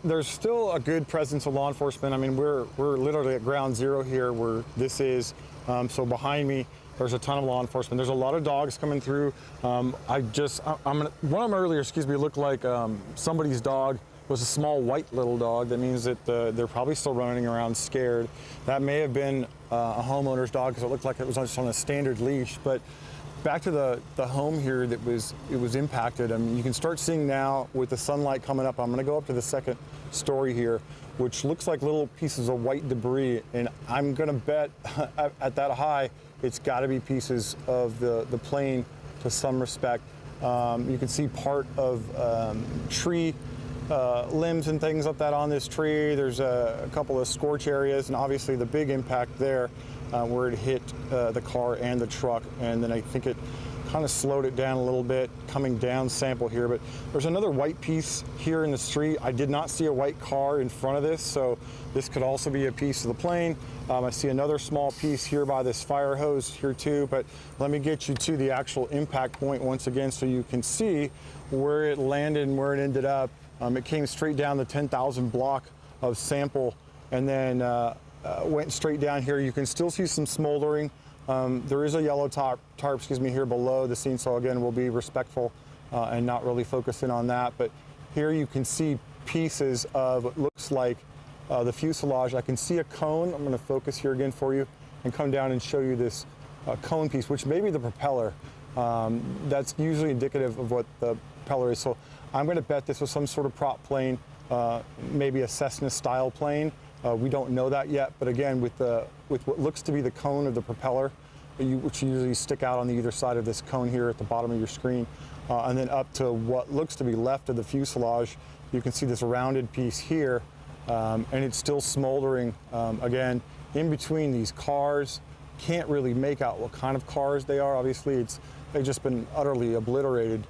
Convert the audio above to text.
There's still a good presence of law enforcement. I mean, we're literally at ground zero here where this is. So behind me, there's a ton of law enforcement. There's a lot of dogs coming through. One of them earlier, excuse me, looked like somebody's dog. Was a small white little dog. That means that they're probably still running around scared. That may have been a homeowner's dog because it looked like it was just on a standard leash. But back to the home here that was impacted. I mean, you can start seeing now with the sunlight coming up. I'm going to go up to the second story here, which looks like little pieces of white debris, and I'm going to bet at that high, it's got to be pieces of the plane to some respect. You can see part of tree limbs and things like that on this tree. There's a couple of scorch areas, and obviously the big impact there where it hit the car and the truck, and then I think it kind of slowed it down a little bit coming down sample here. But there's another white piece here in the street. I did not see a white car in front of this, so this could also be a piece of the plane. I see another small piece here by this fire hose here too, but let me get you to the actual impact point once again so you can see where it landed and where it ended up. It came straight down the 10,000 block of sample and then went straight down here. You can still see some smoldering. There is a yellow tarp, here below the scene, so again, we'll be respectful and not really focus in on that. But here you can see pieces of what looks like the fuselage. I can see a cone. I'm going to focus here again for you and come down and show you this cone piece, which may be the propeller. That's usually indicative of what the propeller is. So I'm going to bet this was some sort of prop plane, maybe a Cessna style plane. We don't know that yet, but again, with what looks to be the cone of the propeller, which usually stick out on the either side of this cone here at the bottom of your screen, and then up to what looks to be left of the fuselage, you can see this rounded piece here, and it's still smoldering. Again, in between these cars, can't really make out what kind of cars they are. Obviously, they've just been utterly obliterated.